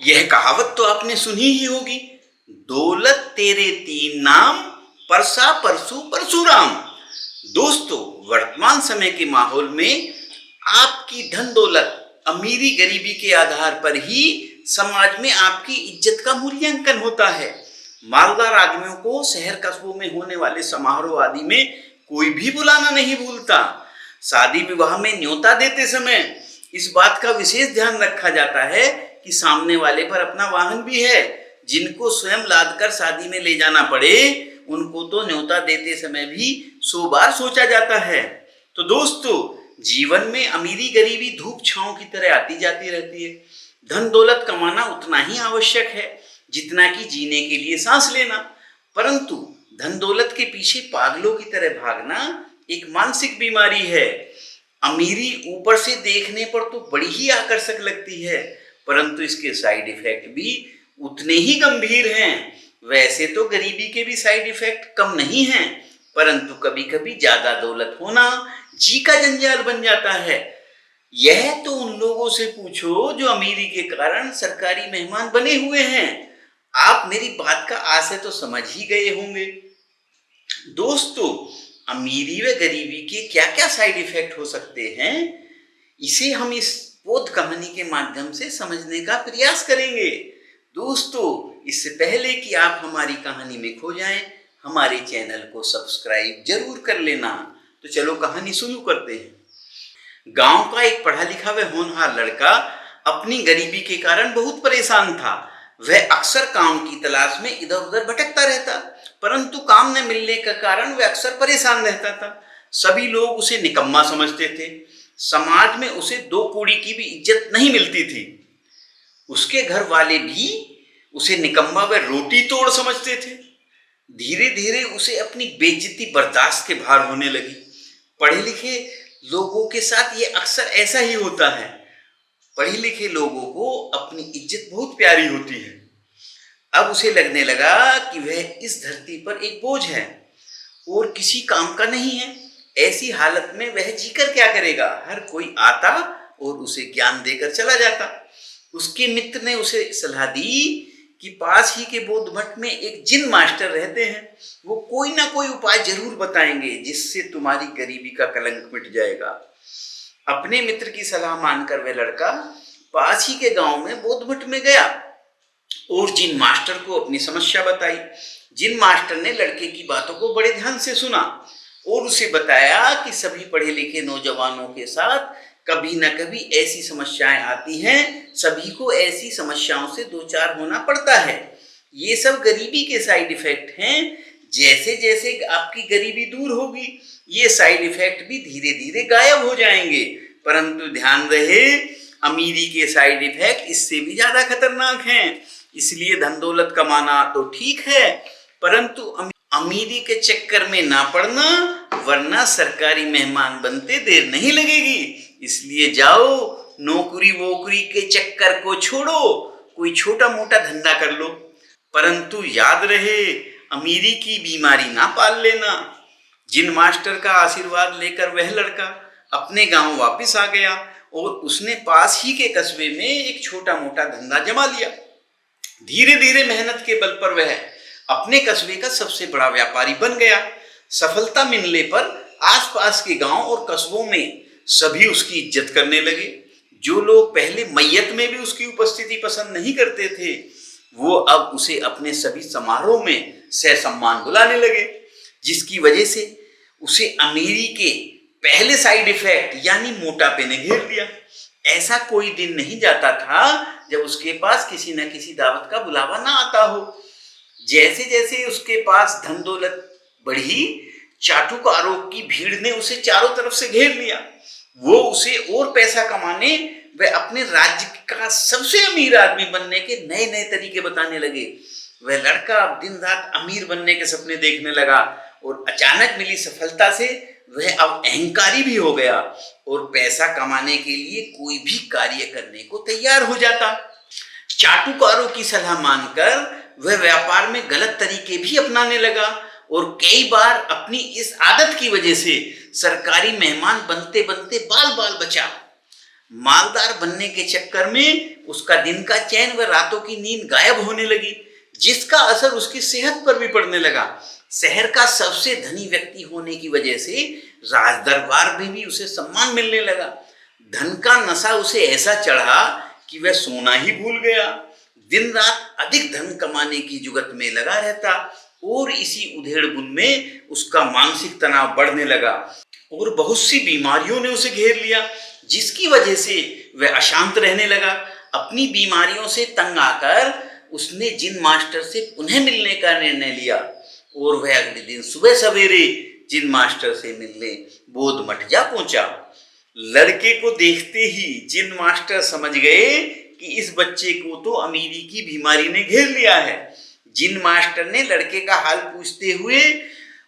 यह कहावत तो आपने सुनी ही होगी, दौलत तेरे तीन नाम, परसा परसू परशुराम। दोस्तों, वर्तमान समय के माहौल में आपकी धन दौलत, अमीरी गरीबी के आधार पर ही समाज में आपकी इज्जत का मूल्यांकन होता है। मालदार आदमियों को शहर कस्बों में होने वाले समारोह आदि में कोई भी बुलाना नहीं भूलता। शादी विवाह में न्योता देते समय इस बात का विशेष ध्यान रखा जाता है कि सामने वाले पर अपना वाहन भी है। जिनको स्वयं लाद कर शादी में ले जाना पड़े, उनको तो न्योता देते समय भी 100 बार सोचा जाता है। तो दोस्तों, जीवन में अमीरी गरीबी धूप छांव की तरह आती जाती रहती है। धन दौलत कमाना उतना ही आवश्यक है जितना कि जीने के लिए सांस लेना, परंतु धन दौलत के पीछे पागलों की तरह भागना एक मानसिक बीमारी है। अमीरी ऊपर से देखने पर तो बड़ी ही आकर्षक लगती है, परंतु इसके साइड इफेक्ट भी उतने ही गंभीर हैं। वैसे तो गरीबी के भी साइड इफेक्ट कम नहीं हैं, परंतु कभी कभी ज्यादा दौलत होना जी का जंजाल बन जाता है। यह तो उन लोगों से पूछो जो अमीरी के कारण सरकारी मेहमान बने हुए हैं। आप मेरी बात का आशय तो समझ ही गए होंगे। दोस्तों, अमीरी व गरीबी के क्या क्या साइड इफेक्ट हो सकते हैं, इसे हम इस बोध कहानी के माध्यम से समझने का प्रयास करेंगे। दोस्तों, इससे पहले कि आप हमारी कहानी में खो जाएं, हमारे चैनल को सब्सक्राइब जरूर कर लेना। तो चलो कहानी शुरू करते हैं। गांव का एक पढ़ा लिखा व होनहार लड़का अपनी गरीबी के कारण बहुत परेशान था। वह अक्सर काम की तलाश में इधर उधर भटकता रहता, परंतु काम न मिलने के कारण वह अक्सर परेशान रहता था। सभी लोग उसे निकम्मा समझते थे। समाज में उसे 2 कौड़ी की भी इज्जत नहीं मिलती थी। उसके घर वाले भी उसे निकम्मा व रोटी तोड़ समझते थे। धीरे धीरे उसे अपनी बेइज्जती बर्दाश्त के बाहर होने लगी। पढ़े लिखे लोगों के साथ ये अक्सर ऐसा ही होता है। पढ़े लिखे लोगों को अपनी इज्जत बहुत प्यारी होती है। अब उसे लगने लगा कि वह इस धरती पर एक बोझ है और किसी काम का नहीं है। ऐसी हालत में वह जीकर क्या करेगा? हर कोई आता और उसे ज्ञान देकर चला जाता। उसके मित्र ने उसे सलाह दी कि पास ही के बौद्ध मठ में एक जिन मास्टर रहते हैं, वो कोई ना कोई उपाय जरूर बताएंगे जिससे तुम्हारी गरीबी का कलंक मिट जाएगा। अपने मित्र की सलाह मानकर वह लड़का पास ही के गांव में बौद्ध मठ में गया और जिन मास्टर को अपनी समस्या बताई। जिन मास्टर ने लड़के की बातों को बड़े ध्यान से सुना और उसे बताया कि सभी पढ़े लिखे नौजवानों के साथ कभी न कभी ऐसी समस्याएं आती हैं। सभी को ऐसी समस्याओं से दो चार होना पड़ता है। ये सब गरीबी के साइड इफेक्ट हैं। जैसे जैसे आपकी गरीबी दूर होगी, ये साइड इफेक्ट भी धीरे धीरे गायब हो जाएंगे। परंतु ध्यान रहे, अमीरी के साइड इफेक्ट इससे भी ज्यादा खतरनाक हैं। इसलिए धन दौलत कमाना तो ठीक है, परंतु अमीरी के चक्कर में ना पड़ना, वरना सरकारी मेहमान बनते देर नहीं लगेगी। इसलिए जाओ, नौकरी वोकरी के चक्कर को छोड़ो, कोई छोटा मोटा धंधा कर लो, परंतु याद रहे अमीरी की बीमारी ना पाल लेना। जिन मास्टर का आशीर्वाद लेकर वह लड़का अपने गांव वापस आ गया और उसने पास ही के कस्बे में एक छोटा मोटा धंधा जमा लिया। धीरे धीरे मेहनत के बल पर वह अपने कस्बे का सबसे बड़ा व्यापारी बन गया। सफलता मिलने पर आसपास के गांव और कस्बों में सभी उसकी इज्जत करने लगे। जो लोग पहले मैयत में भी उसकी उपस्थिति पसंद नहीं करते थे, वो अब उसे अपने सभी समारोह में ससम्मान बुलाने लगे, जिसकी वजह से उसे अमीरी के पहले साइड इफेक्ट यानी मोटापे ने घेर लिया। ऐसा कोई दिन नहीं जाता था जब उसके पास किसी न किसी दावत का बुलावा ना आता हो। जैसे जैसे उसके पास धन दौलत बढ़ी, चाटुकारों की भीड़ ने उसे चारों तरफ से घेर लिया। वो उसे और पैसा कमाने व अपने राज्य का सबसे अमीर आदमी बनने के नए नए तरीके बताने लगे। वह लड़का अब दिन रात अमीर बनने के सपने देखने लगा और अचानक मिली सफलता से वह अब अहंकारी भी हो गया और पैसा कमाने के लिए कोई भी कार्य करने को तैयार हो जाता। चाटुकारों की सलाह मानकर वह व्यापार में गलत तरीके भी अपनाने लगा और कई बार अपनी इस आदत की वजह से सरकारी मेहमान बनते बनते बाल बाल बचा। मालदार बनने के चक्कर में उसका दिन का चैन व रातों की नींद गायब होने लगी, जिसका असर उसकी सेहत पर भी पड़ने लगा। शहर का सबसे धनी व्यक्ति होने की वजह से राज दरबार में भी उसे सम्मान मिलने लगा। धन का नशा उसे ऐसा चढ़ा कि वह सोना ही भूल गया। दिन रात अधिक धन कमाने की जुगत में लगा रहता और इसी उधेड़-बुन में उसका मानसिक तनाव बढ़ने लगा और बहुत सी बीमारियों ने उसे घेर लिया, जिसकी वजह से वह अशांत रहने लगा। अपनी बीमारियों से तंग आकर उसने जिन मास्टर से पुनः मिलने का निर्णय लिया और वह अगले दिन सुबह सवेरे जिन मास्टर से मिलने बोध मठ जा पहुंचा। लड़के को देखते ही जिन मास्टर समझ गए कि इस बच्चे को तो अमीरी की बीमारी ने घेर लिया है। जिन मास्टर ने लड़के का हाल पूछते हुए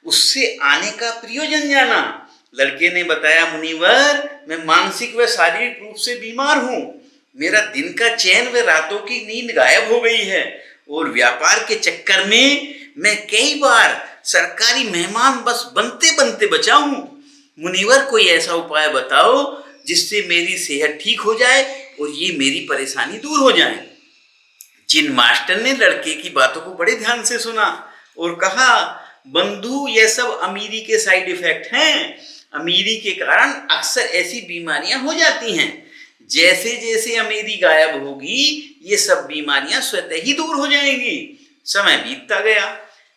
उससे आने का प्रयोजन जाना। लड़के ने बताया, मुनिवर, मैं मानसिक व शारीरिक रूप से बीमार हूँ। मेरा दिन का चैन व रातों की नींद गायब हो गई है और व्यापार के चक्कर में मैं कई बार सरकारी मेहमान बस बनते बनते बचा हूँ। मुनिवर, कोई ऐसा उपाय बताओ जिससे मेरी सेहत ठीक हो जाए और ये मेरी परेशानी दूर हो जाए। जिन मास्टर ने लड़के की बातों को बड़े ध्यान से सुना और कहा, बंधु, यह सब अमीरी के साइड इफेक्ट हैं। अमीरी के कारण अक्सर ऐसी बीमारियां हो जाती हैं। जैसे जैसे अमीरी गायब होगी ये सब बीमारियां स्वतः ही दूर हो जाएंगी। समय बीतता गया।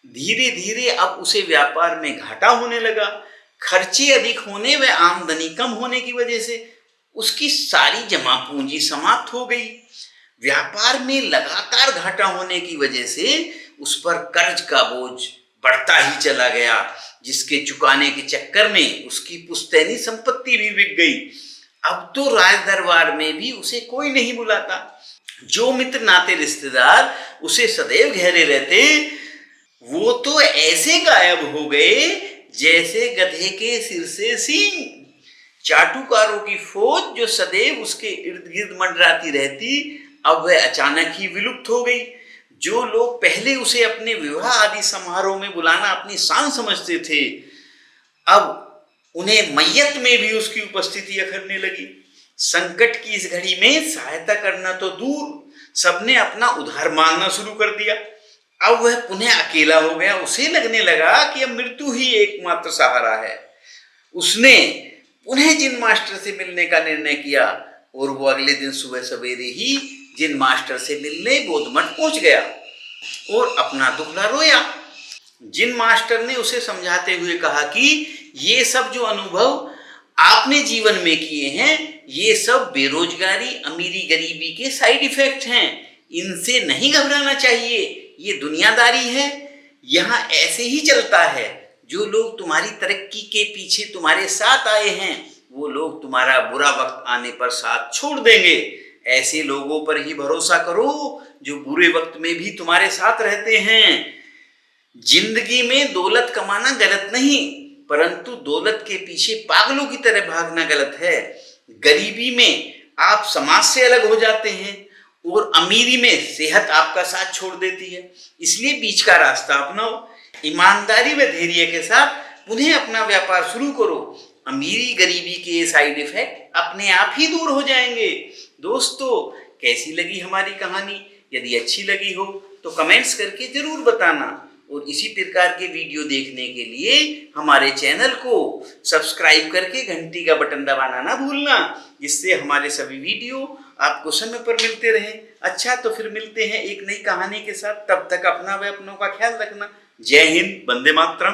धीरे धीरे अब उसे व्यापार में घाटा होने लगा। खर्चे अधिक होने व आमदनी कम होने की वजह से उसकी सारी जमा पूंजी समाप्त हो गई। व्यापार में लगातार घाटा होने की वजह से उस पर कर्ज का बोझ बढ़ता ही चला गया, जिसके चुकाने के चक्कर में उसकी पुश्तैनी संपत्ति भी बिक गई। अब तो राज दरबार में भी उसे कोई नहीं बुलाता। जो मित्र नाते रिश्तेदार उसे सदैव घेरे रहते, वो तो ऐसे गायब हो गए जैसे गधे के सिर से सींग। चाटुकारों की फौज जो सदैव उसके इर्द गिर्द मंडराती रहती, अब वह अचानक ही विलुप्त हो गई। जो लोग पहले उसे अपने विवाह आदि समारोह में बुलाना अपनी शान समझते थे, अब उन्हें मैयत में भी उसकी उपस्थिति अखरने लगी। संकट की इस घड़ी में सहायता करना तो दूर, सबने अपना उधार मांगना शुरू कर दिया। अब वह पुनः अकेला हो गया। उसे लगने लगा कि अब मृत्यु ही एकमात्र सहारा है। उसने पुनः जिन मास्टर से मिलने का निर्णय किया और वो अगले दिन सुबह सवेरे ही जिन मास्टर से मिलने बोध मठ पहुंच गया और अपना दुखड़ा रोया। जिन मास्टर ने उसे समझाते हुए कहा कि ये सब जो अनुभव आपने जीवन में किए हैं, ये सब बेरोजगारी, अमीरी, गरीबी के साइड इफेक्ट हैं। इनसे नहीं घबराना चाहिए, ये दुनियादारी है। यहाँ ऐसे ही चलता है। जो लोग तुम्हारी तरक्की के पीछे तुम्हारे साथ आए हैं, वो लोग तुम्हारा बुरा वक्त आने पर साथ छोड़ देंगे। ऐसे लोगों पर ही भरोसा करो जो बुरे वक्त में भी तुम्हारे साथ रहते हैं। जिंदगी में दौलत कमाना गलत नहीं, परंतु दौलत के पीछे पागलों की तरह भागना गलत है। गरीबी में आप समाज से अलग हो जाते हैं और अमीरी में सेहत आपका साथ छोड़ देती है। इसलिए बीच का रास्ता अपनाओ। ईमानदारी व धैर्य के साथ पुनः अपना व्यापार शुरू करो। अमीरी गरीबी के साइड इफेक्ट अपने आप ही दूर हो जाएंगे। दोस्तों, कैसी लगी हमारी कहानी? यदि अच्छी लगी हो तो कमेंट्स करके जरूर बताना और इसी प्रकार के वीडियो देखने के लिए हमारे चैनल को सब्सक्राइब करके घंटी का बटन दबाना ना भूलना, जिससे हमारे सभी वीडियो आपको समय पर मिलते रहें। अच्छा, तो फिर मिलते हैं एक नई कहानी के साथ। तब तक अपना व अपनों का ख्याल रखना। जय हिंद, वंदे मातरम।